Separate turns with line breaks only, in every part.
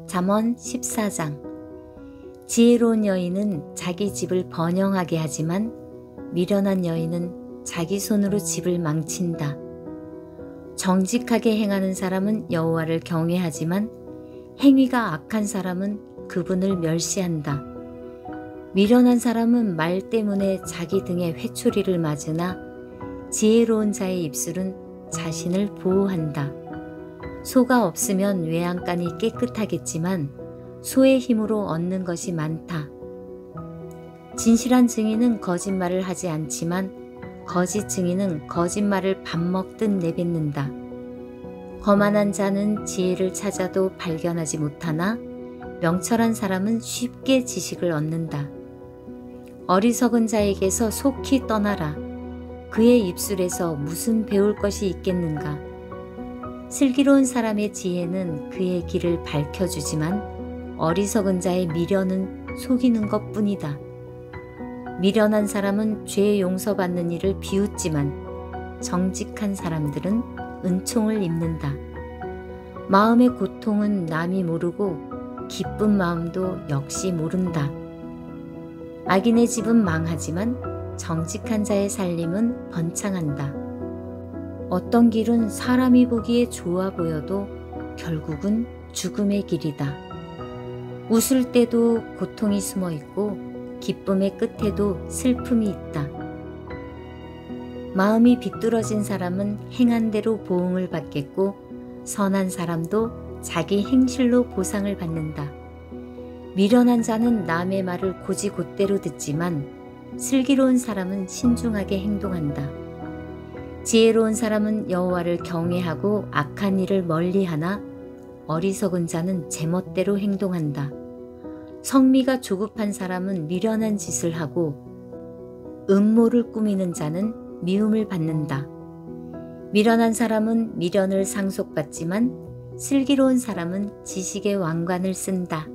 잠언 14장. 지혜로운 여인은 자기 집을 번영하게 하지만 미련한 여인은 자기 손으로 집을 망친다. 정직하게 행하는 사람은 여호와를 경외하지만 행위가 악한 사람은 그분을 멸시한다. 미련한 사람은 말 때문에 자기 등에 회초리를 맞으나 지혜로운 자의 입술은 자신을 보호한다. 소가 없으면 외양간이 깨끗하겠지만 소의 힘으로 얻는 것이 많다. 진실한 증인은 거짓말을 하지 않지만 거짓 증인은 거짓말을 밥 먹듯 내뱉는다. 거만한 자는 지혜를 찾아도 발견하지 못하나 명철한 사람은 쉽게 지식을 얻는다. 어리석은 자에게서 속히 떠나라. 그의 입술에서 무슨 배울 것이 있겠는가. 슬기로운 사람의 지혜는 그의 길을 밝혀주지만 어리석은 자의 미련은 속이는 것뿐이다. 미련한 사람은 죄 용서받는 일을 비웃지만 정직한 사람들은 은총을 입는다. 마음의 고통은 남이 모르고 기쁜 마음도 역시 모른다. 악인의 집은 망하지만 정직한 자의 살림은 번창한다. 어떤 길은 사람이 보기에 좋아 보여도 결국은 죽음의 길이다. 웃을 때도 고통이 숨어 있고 기쁨의 끝에도 슬픔이 있다. 마음이 비뚤어진 사람은 행한 대로 보응을 받겠고 선한 사람도 자기 행실로 보상을 받는다. 미련한 자는 남의 말을 곧이곧대로 듣지만 슬기로운 사람은 신중하게 행동한다. 지혜로운 사람은 여호와를 경외하고 악한 일을 멀리하나 어리석은 자는 제멋대로 행동한다. 성미가 조급한 사람은 미련한 짓을 하고 음모를 꾸미는 자는 미움을 받는다. 미련한 사람은 미련을 상속받지만 슬기로운 사람은 지식의 왕관을 쓴다.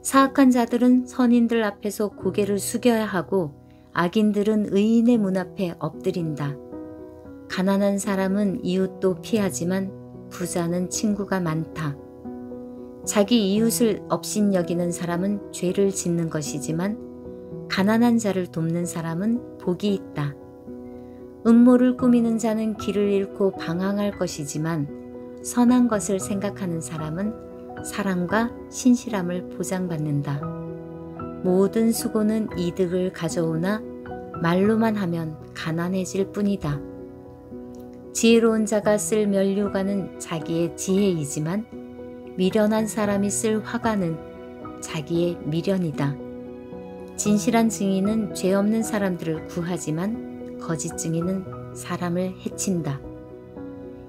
사악한 자들은 선인들 앞에서 고개를 숙여야 하고 악인들은 의인의 문 앞에 엎드린다. 가난한 사람은 이웃도 피하지만 부자는 친구가 많다. 자기 이웃을 업신여기는 사람은 죄를 짓는 것이지만 가난한 자를 돕는 사람은 복이 있다. 음모를 꾸미는 자는 길을 잃고 방황할 것이지만 선한 것을 생각하는 사람은 사랑과 신실함을 보장받는다. 모든 수고는 이득을 가져오나 말로만 하면 가난해질 뿐이다. 지혜로운 자가 쓸 면류관은 자기의 지혜이지만 미련한 사람이 쓸 화관은 자기의 미련이다. 진실한 증인은 죄 없는 사람들을 구하지만 거짓 증인은 사람을 해친다.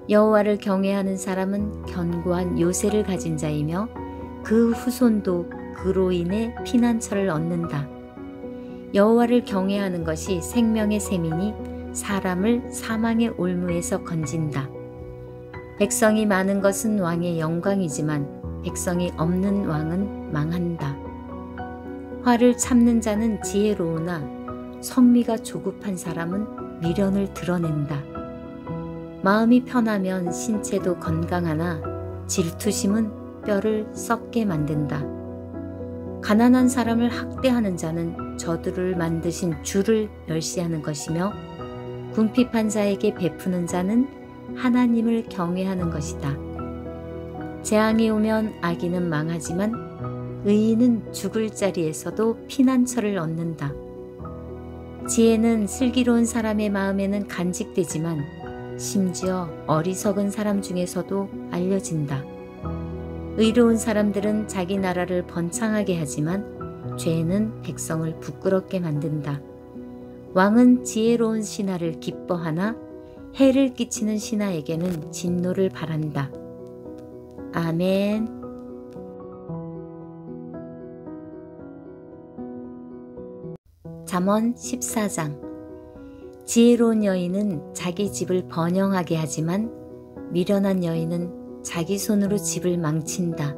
여호와를 경외하는 사람은 견고한 요새를 가진 자이며 그 후손도 그로 인해 피난처를 얻는다. 여호와를 경외하는 것이 생명의 셈이니 사람을 사망의 올무에서 건진다. 백성이 많은 것은 왕의 영광이지만 백성이 없는 왕은 망한다. 화를 참는 자는 지혜로우나 성미가 조급한 사람은 미련을 드러낸다. 마음이 편하면 신체도 건강하나 질투심은 뼈를 썩게 만든다. 가난한 사람을 학대하는 자는 저주를 만드신 주를 멸시하는 것이며 궁핍한 자에게 베푸는 자는 하나님을 경외하는 것이다. 재앙이 오면 악인은 망하지만 의인은 죽을 자리에서도 피난처를 얻는다. 지혜는 슬기로운 사람의 마음에는 간직되지만 심지어 어리석은 사람 중에서도 알려진다. 의로운 사람들은 자기 나라를 번창하게 하지만 죄는 백성을 부끄럽게 만든다. 왕은 지혜로운 신하를 기뻐하나 해를 끼치는 신하에게는 진노를 바란다. 아멘. 잠언 14장. 지혜로운 여인은 자기 집을 번영하게 하지만 미련한 여인은 자기 손으로 집을 망친다.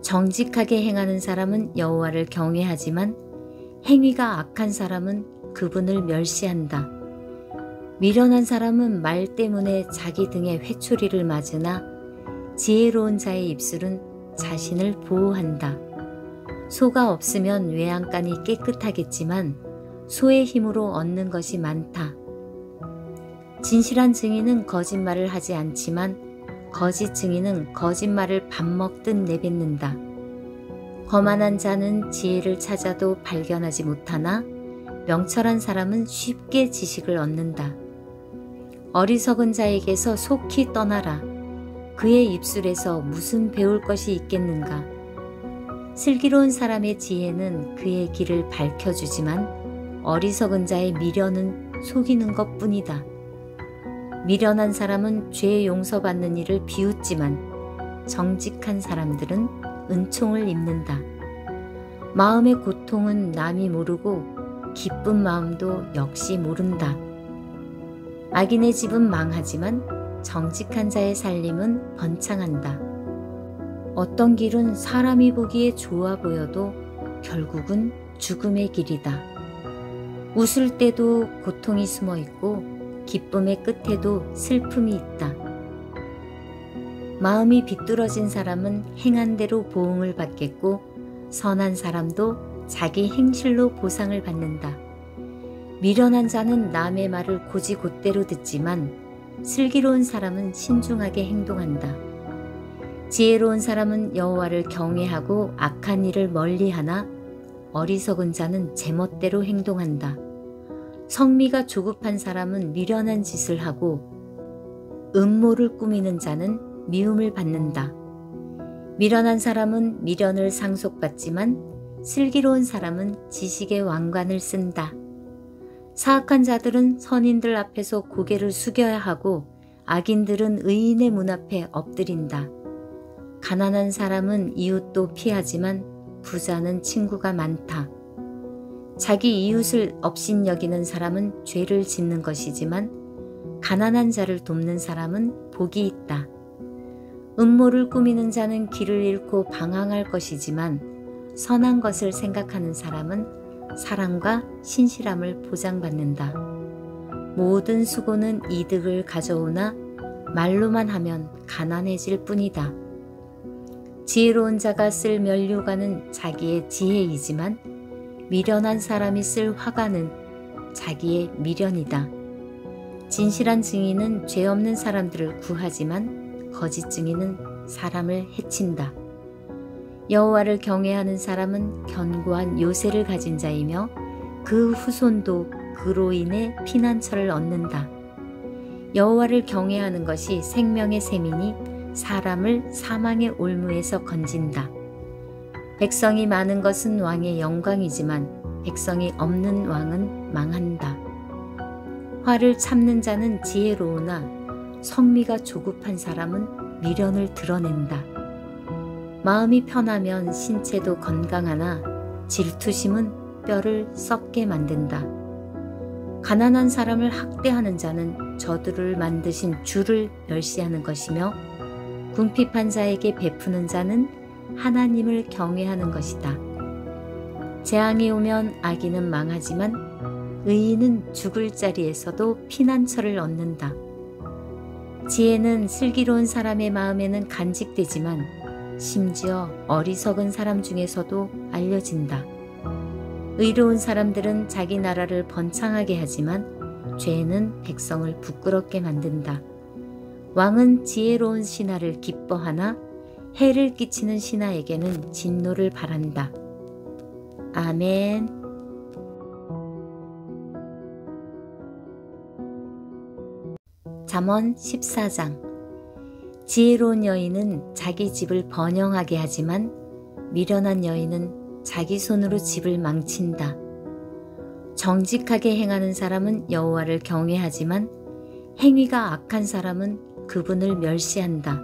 정직하게 행하는 사람은 여호와를 경외하지만 행위가 악한 사람은 그분을 멸시한다. 미련한 사람은 말 때문에 자기 등에 회초리를 맞으나 지혜로운 자의 입술은 자신을 보호한다. 소가 없으면 외양간이 깨끗하겠지만 소의 힘으로 얻는 것이 많다. 진실한 증인은 거짓말을 하지 않지만 거짓 증인은 거짓말을 밥 먹듯 내뱉는다. 거만한 자는 지혜를 찾아도 발견하지 못하나 명철한 사람은 쉽게 지식을 얻는다. 어리석은 자에게서 속히 떠나라. 그의 입술에서 무슨 배울 것이 있겠는가. 슬기로운 사람의 지혜는 그의 길을 밝혀주지만 어리석은 자의 미련은 속이는 것뿐이다. 미련한 사람은 죄 용서받는 일을 비웃지만 정직한 사람들은 은총을 입는다. 마음의 고통은 남이 모르고 기쁜 마음도 역시 모른다. 악인의 집은 망하지만 정직한 자의 살림은 번창한다. 어떤 길은 사람이 보기에 좋아 보여도 결국은 죽음의 길이다. 웃을 때도 고통이 숨어 있고 기쁨의 끝에도 슬픔이 있다. 마음이 비뚤어진 사람은 행한 대로 보응을 받겠고 선한 사람도 자기 행실로 보상을 받는다. 미련한 자는 남의 말을 곧이곧대로 듣지만 슬기로운 사람은 신중하게 행동한다. 지혜로운 사람은 여호와를 경외하고 악한 일을 멀리하나 어리석은 자는 제멋대로 행동한다. 성미가 조급한 사람은 미련한 짓을 하고 음모를 꾸미는 자는 미움을 받는다. 미련한 사람은 미련을 상속받지만 슬기로운 사람은 지식의 왕관을 쓴다. 사악한 자들은 선인들 앞에서 고개를 숙여야 하고 악인들은 의인의 문 앞에 엎드린다. 가난한 사람은 이웃도 피하지만 부자는 친구가 많다. 자기 이웃을 업신여기는 사람은 죄를 짓는 것이지만 가난한 자를 돕는 사람은 복이 있다. 음모를 꾸미는 자는 길을 잃고 방황할 것이지만 선한 것을 생각하는 사람은 사랑과 신실함을 보장받는다. 모든 수고는 이득을 가져오나 말로만 하면 가난해질 뿐이다. 지혜로운 자가 쓸 면류관은 자기의 지혜이지만 미련한 사람이 쓸 화관은 자기의 미련이다. 진실한 증인은 죄 없는 사람들을 구하지만 거짓 증인은 사람을 해친다. 여호와를 경외하는 사람은 견고한 요새를 가진 자이며 그 후손도 그로 인해 피난처를 얻는다. 여호와를 경외하는 것이 생명의 셈이니 사람을 사망의 올무에서 건진다. 백성이 많은 것은 왕의 영광이지만 백성이 없는 왕은 망한다. 화를 참는 자는 지혜로우나 성미가 조급한 사람은 미련을 드러낸다. 마음이 편하면 신체도 건강하나 질투심은 뼈를 썩게 만든다. 가난한 사람을 학대하는 자는 저주를 만드신 주를 멸시하는 것이며 궁핍한 자에게 베푸는 자는 하나님을 경외하는 것이다. 재앙이 오면 악인은 망하지만 의인은 죽을 자리에서도 피난처를 얻는다. 지혜는 슬기로운 사람의 마음에는 간직되지만 심지어 어리석은 사람 중에서도 알려진다. 의로운 사람들은 자기 나라를 번창하게 하지만 죄는 백성을 부끄럽게 만든다. 왕은 지혜로운 신하를 기뻐하나 해를 끼치는 신하에게는 진노를 바란다. 아멘. 잠언 14장. 지혜로운 여인은 자기 집을 번영하게 하지만 미련한 여인은 자기 손으로 집을 망친다. 정직하게 행하는 사람은 여호와를 경외하지만 행위가 악한 사람은 그분을 멸시한다.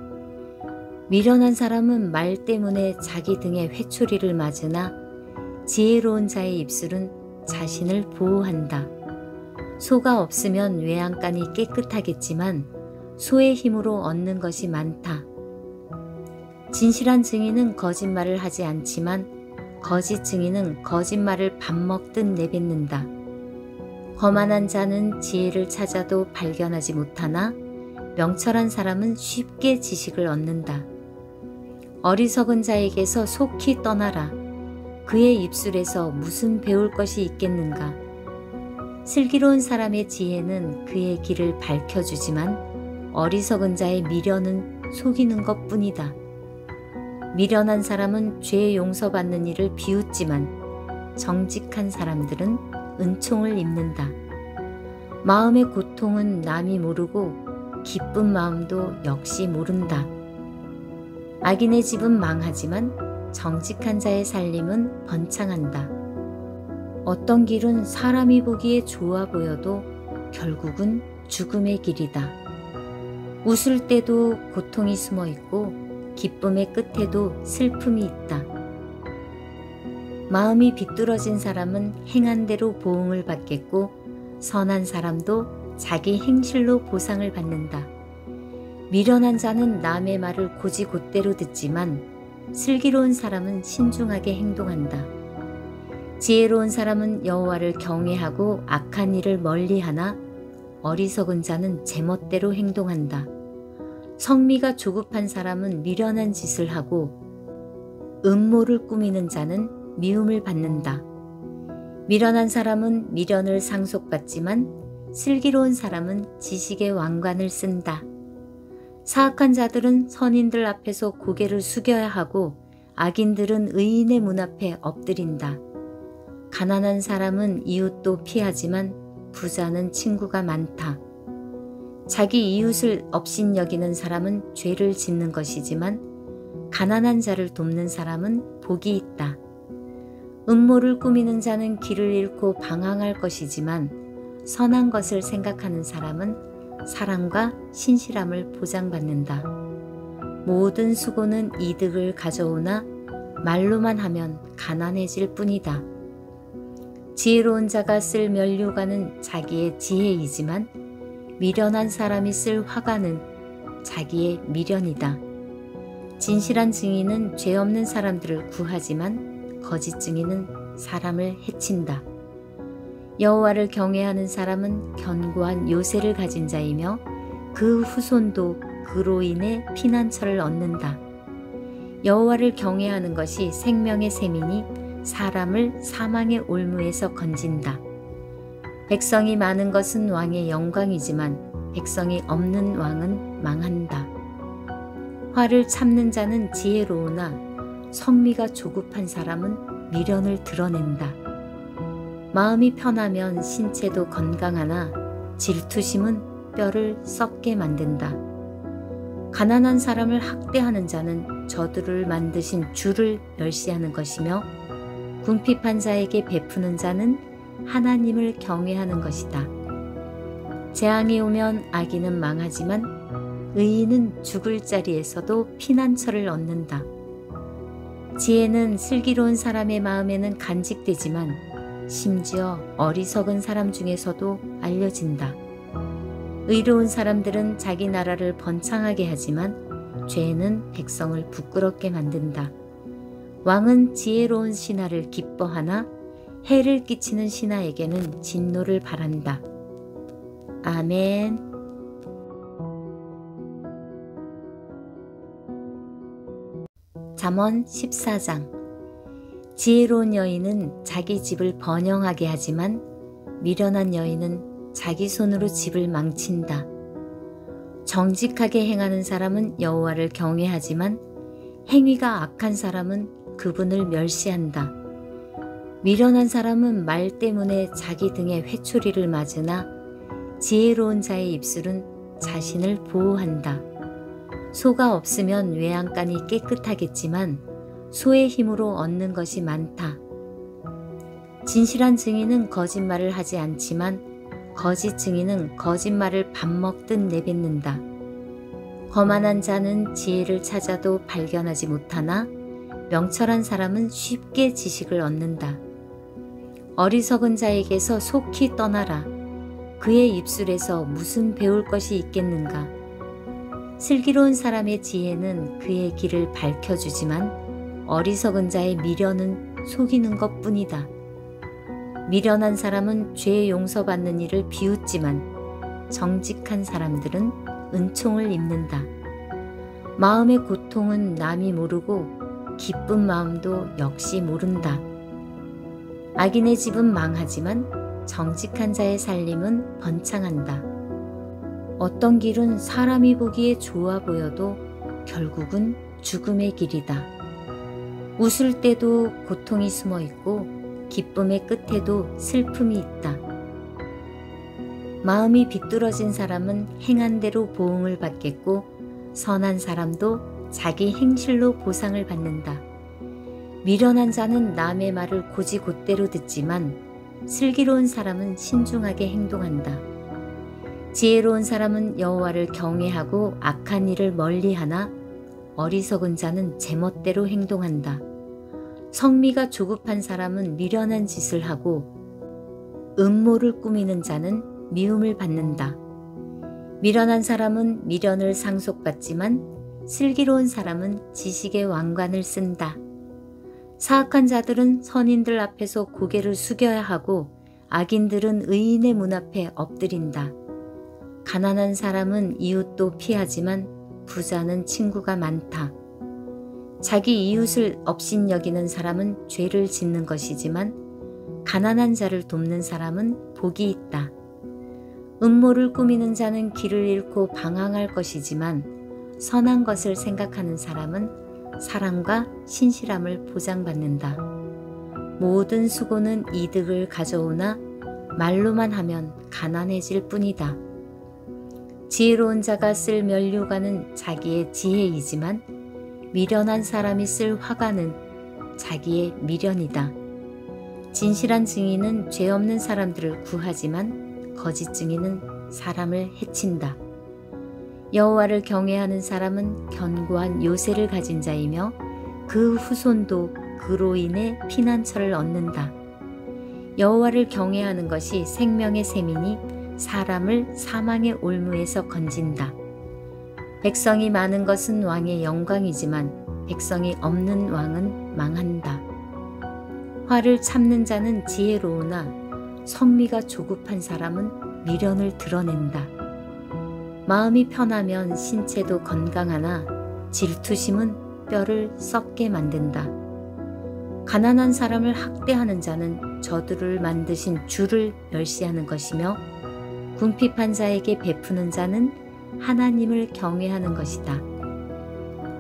미련한 사람은 말 때문에 자기 등에 회초리를 맞으나 지혜로운 자의 입술은 자신을 보호한다. 소가 없으면 외양간이 깨끗하겠지만 소의 힘으로 얻는 것이 많다. 진실한 증인은 거짓말을 하지 않지만 거짓 증인은 거짓말을 밥 먹듯 내뱉는다. 거만한 자는 지혜를 찾아도 발견하지 못하나 명철한 사람은 쉽게 지식을 얻는다. 어리석은 자에게서 속히 떠나라. 그의 입술에서 무슨 배울 것이 있겠는가. 슬기로운 사람의 지혜는 그의 길을 밝혀주지만 어리석은 자의 미련은 속이는 것뿐이다. 미련한 사람은 죄 용서받는 일을 비웃지만 정직한 사람들은 은총을 입는다. 마음의 고통은 남이 모르고 기쁜 마음도 역시 모른다. 악인의 집은 망하지만 정직한 자의 살림은 번창한다. 어떤 길은 사람이 보기에 좋아 보여도 결국은 죽음의 길이다. 웃을 때도 고통이 숨어 있고 기쁨의 끝에도 슬픔이 있다. 마음이 비뚤어진 사람은 행한 대로 보응을 받겠고 선한 사람도 자기 행실로 보상을 받는다. 미련한 자는 남의 말을 곧이곧대로 듣지만 슬기로운 사람은 신중하게 행동한다. 지혜로운 사람은 여호와를 경외하고 악한 일을 멀리하나 어리석은 자는 제멋대로 행동한다. 성미가 조급한 사람은 미련한 짓을 하고 음모를 꾸미는 자는 미움을 받는다. 미련한 사람은 미련을 상속받지만 슬기로운 사람은 지식의 왕관을 쓴다. 사악한 자들은 선인들 앞에서 고개를 숙여야 하고 악인들은 의인의 문 앞에 엎드린다. 가난한 사람은 이웃도 피하지만 부자는 친구가 많다. 자기 이웃을 업신여기는 사람은 죄를 짓는 것이지만 가난한 자를 돕는 사람은 복이 있다. 음모를 꾸미는 자는 길을 잃고 방황할 것이지만 선한 것을 생각하는 사람은 사랑과 신실함을 보장받는다. 모든 수고는 이득을 가져오나 말로만 하면 가난해질 뿐이다. 지혜로운 자가 쓸 면류관은 자기의 지혜이지만 미련한 사람이 쓸 화관은 자기의 미련이다. 진실한 증인은 죄 없는 사람들을 구하지만 거짓 증인은 사람을 해친다. 여호와를 경외하는 사람은 견고한 요새를 가진 자이며 그 후손도 그로 인해 피난처를 얻는다. 여호와를 경외하는 것이 생명의 셈이니 사람을 사망의 올무에서 건진다. 백성이 많은 것은 왕의 영광이지만 백성이 없는 왕은 망한다. 화를 참는 자는 지혜로우나 성미가 조급한 사람은 미련을 드러낸다. 마음이 편하면 신체도 건강하나 질투심은 뼈를 썩게 만든다. 가난한 사람을 학대하는 자는 저들을 만드신 주를 멸시하는 것이며 궁핍한 자에게 베푸는 자는 하나님을 경외하는 것이다. 재앙이 오면 악인은 망하지만 의인은 죽을 자리에서도 피난처를 얻는다. 지혜는 슬기로운 사람의 마음에는 간직되지만 심지어 어리석은 사람 중에서도 알려진다. 의로운 사람들은 자기 나라를 번창하게 하지만 죄는 백성을 부끄럽게 만든다. 왕은 지혜로운 신하를 기뻐하나 해를 끼치는 신하에게는 진노를 바란다. 아멘. 잠언 14장. 지혜로운 여인은 자기 집을 번영하게 하지만 미련한 여인은 자기 손으로 집을 망친다. 정직하게 행하는 사람은 여호와를 경외하지만 행위가 악한 사람은 그분을 멸시한다. 미련한 사람은 말 때문에 자기 등에 회초리를 맞으나 지혜로운 자의 입술은 자신을 보호한다. 소가 없으면 외양간이 깨끗하겠지만 소의 힘으로 얻는 것이 많다. 진실한 증인은 거짓말을 하지 않지만 거짓 증인은 거짓말을 밥 먹듯 내뱉는다. 거만한 자는 지혜를 찾아도 발견하지 못하나 명철한 사람은 쉽게 지식을 얻는다. 어리석은 자에게서 속히 떠나라. 그의 입술에서 무슨 배울 것이 있겠는가. 슬기로운 사람의 지혜는 그의 길을 밝혀주지만 어리석은 자의 미련은 속이는 것뿐이다. 미련한 사람은 죄 용서받는 일을 비웃지만 정직한 사람들은 은총을 입는다. 마음의 고통은 남이 모르고 기쁜 마음도 역시 모른다. 악인의 집은 망하지만 정직한 자의 살림은 번창한다. 어떤 길은 사람이 보기에 좋아 보여도 결국은 죽음의 길이다. 웃을 때도 고통이 숨어 있고 기쁨의 끝에도 슬픔이 있다. 마음이 비뚤어진 사람은 행한 대로 보응을 받겠고 선한 사람도 자기 행실로 보상을 받는다. 미련한 자는 남의 말을 곧이곧대로 듣지만 슬기로운 사람은 신중하게 행동한다. 지혜로운 사람은 여호와를 경외하고 악한 일을 멀리하나 어리석은 자는 제멋대로 행동한다. 성미가 조급한 사람은 미련한 짓을 하고 음모를 꾸미는 자는 미움을 받는다. 미련한 사람은 미련을 상속받지만 슬기로운 사람은 지식의 왕관을 쓴다. 사악한 자들은 선인들 앞에서 고개를 숙여야 하고 악인들은 의인의 문 앞에 엎드린다. 가난한 사람은 이웃도 피하지만 부자는 친구가 많다. 자기 이웃을 업신여기는 사람은 죄를 짓는 것이지만 가난한 자를 돕는 사람은 복이 있다. 음모를 꾸미는 자는 길을 잃고 방황할 것이지만 선한 것을 생각하는 사람은 사랑과 신실함을 보장받는다. 모든 수고는 이득을 가져오나 말로만 하면 가난해질 뿐이다. 지혜로운 자가 쓸 면류관은 자기의 지혜이지만 미련한 사람이 쓸 화관은 자기의 미련이다. 진실한 증인은 죄 없는 사람들을 구하지만 거짓 증인은 사람을 해친다. 여호와를 경외하는 사람은 견고한 요새를 가진 자이며 그 후손도 그로 인해 피난처를 얻는다. 여호와를 경외하는 것이 생명의 셈이니 사람을 사망의 올무에서 건진다. 백성이 많은 것은 왕의 영광이지만 백성이 없는 왕은 망한다. 화를 참는 자는 지혜로우나 성미가 조급한 사람은 미련을 드러낸다. 마음이 편하면 신체도 건강하나 질투심은 뼈를 썩게 만든다. 가난한 사람을 학대하는 자는 저주를 만드신 주를 멸시하는 것이며 궁핍한 자에게 베푸는 자는 하나님을 경외하는 것이다.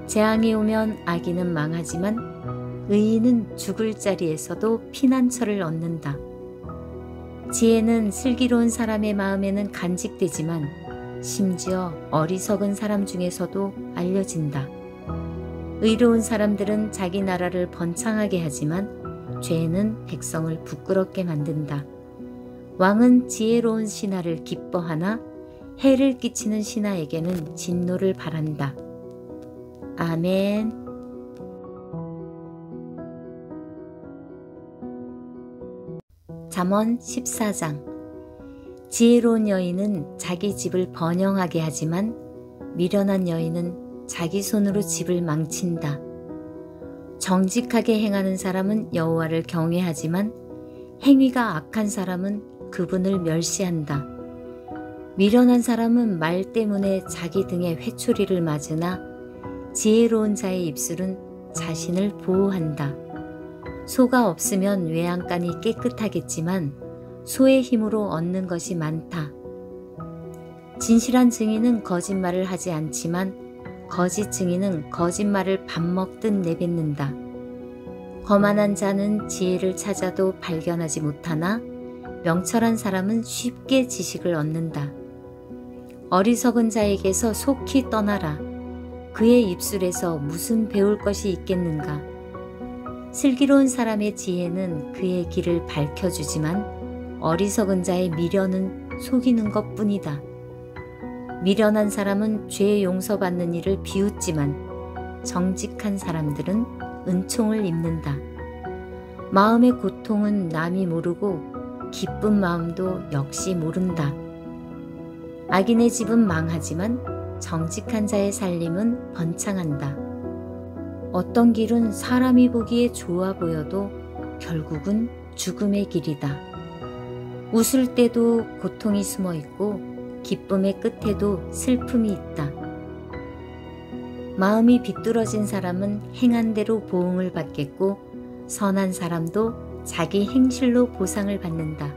재앙이 오면 악인은 망하지만 의인은 죽을 자리에서도 피난처를 얻는다. 지혜는 슬기로운 사람의 마음에는 간직되지만 심지어 어리석은 사람 중에서도 알려진다. 의로운 사람들은 자기 나라를 번창하게 하지만 죄는 백성을 부끄럽게 만든다. 왕은 지혜로운 신하를 기뻐하나 해를 끼치는 신하에게는 진노를 바란다. 아멘. 잠언 14장. 지혜로운 여인은 자기 집을 번영하게 하지만 미련한 여인은 자기 손으로 집을 망친다. 정직하게 행하는 사람은 여호와를 경외하지만 행위가 악한 사람은 그분을 멸시한다. 미련한 사람은 말 때문에 자기 등에 회초리를 맞으나 지혜로운 자의 입술은 자신을 보호한다. 소가 없으면 외양간이 깨끗하겠지만 소의 힘으로 얻는 것이 많다. 진실한 증인은 거짓말을 하지 않지만 거짓 증인은 거짓말을 밥 먹듯 내뱉는다. 거만한 자는 지혜를 찾아도 발견하지 못하나 명철한 사람은 쉽게 지식을 얻는다. 어리석은 자에게서 속히 떠나라. 그의 입술에서 무슨 배울 것이 있겠는가. 슬기로운 사람의 지혜는 그의 길을 밝혀주지만 어리석은 자의 미련은 속이는 것뿐이다. 미련한 사람은 죄 용서받는 일을 비웃지만 정직한 사람들은 은총을 입는다. 마음의 고통은 남이 모르고 기쁜 마음도 역시 모른다. 악인의 집은 망하지만 정직한 자의 살림은 번창한다. 어떤 길은 사람이 보기에 좋아 보여도 결국은 죽음의 길이다. 웃을 때도 고통이 숨어 있고 기쁨의 끝에도 슬픔이 있다. 마음이 비뚤어진 사람은 행한 대로 보응을 받겠고 선한 사람도 자기 행실로 보상을 받는다.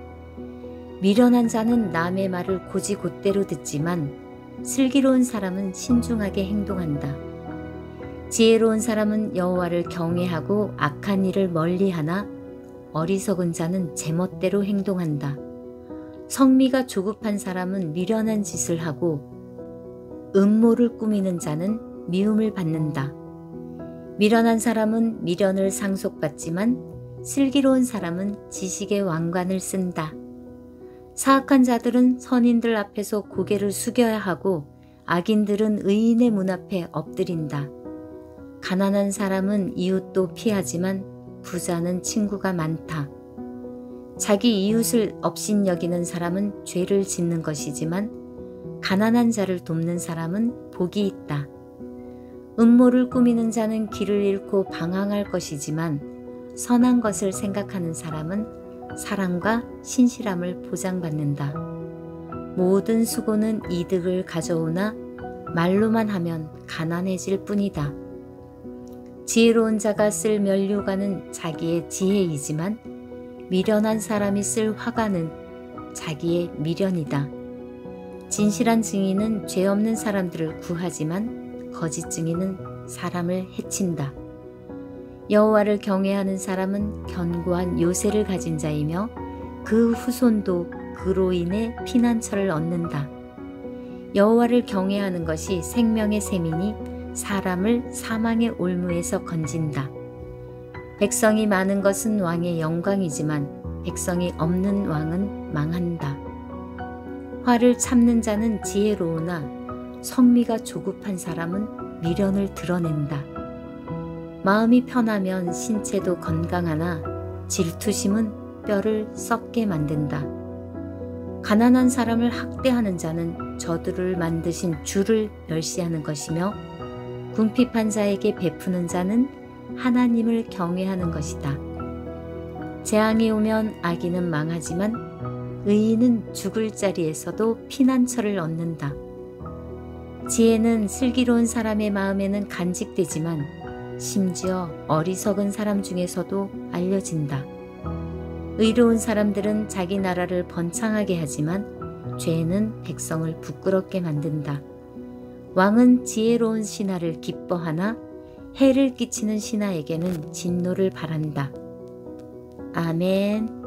미련한 자는 남의 말을 곧이곧대로 듣지만 슬기로운 사람은 신중하게 행동한다. 지혜로운 사람은 여호와를 경외하고 악한 일을 멀리하나 어리석은 자는 제멋대로 행동한다. 성미가 조급한 사람은 미련한 짓을 하고 음모를 꾸미는 자는 미움을 받는다. 미련한 사람은 미련을 상속받지만 슬기로운 사람은 지식의 왕관을 쓴다. 사악한 자들은 선인들 앞에서 고개를 숙여야 하고 악인들은 의인의 문 앞에 엎드린다. 가난한 사람은 이웃도 피하지만 부자는 친구가 많다. 자기 이웃을 업신여기는 사람은 죄를 짓는 것이지만 가난한 자를 돕는 사람은 복이 있다. 음모를 꾸미는 자는 길을 잃고 방황할 것이지만 선한 것을 생각하는 사람은 사랑과 신실함을 보장받는다. 모든 수고는 이득을 가져오나 말로만 하면 가난해질 뿐이다. 지혜로운 자가 쓸 면류관은 자기의 지혜이지만 미련한 사람이 쓸 화관은 자기의 미련이다. 진실한 증인은 죄 없는 사람들을 구하지만 거짓 증인은 사람을 해친다. 여호와를 경외하는 사람은 견고한 요새를 가진 자이며 그 후손도 그로 인해 피난처를 얻는다. 여호와를 경외하는 것이 생명의 셈이니 사람을 사망의 올무에서 건진다. 백성이 많은 것은 왕의 영광이지만 백성이 없는 왕은 망한다. 화를 참는 자는 지혜로우나 성미가 조급한 사람은 미련을 드러낸다. 마음이 편하면 신체도 건강하나 질투심은 뼈를 썩게 만든다. 가난한 사람을 학대하는 자는 저주를 만드신 주를 멸시하는 것이며 궁핍한 자에게 베푸는 자는 하나님을 경외하는 것이다. 재앙이 오면 악인은 망하지만 의인은 죽을 자리에서도 피난처를 얻는다. 지혜는 슬기로운 사람의 마음에는 간직되지만 심지어 어리석은 사람 중에서도 알려진다. 의로운 사람들은 자기 나라를 번창하게 하지만 죄는 백성을 부끄럽게 만든다. 왕은 지혜로운 신하를 기뻐하나 해를 끼치는 신하에게는 진노를 바란다. 아멘.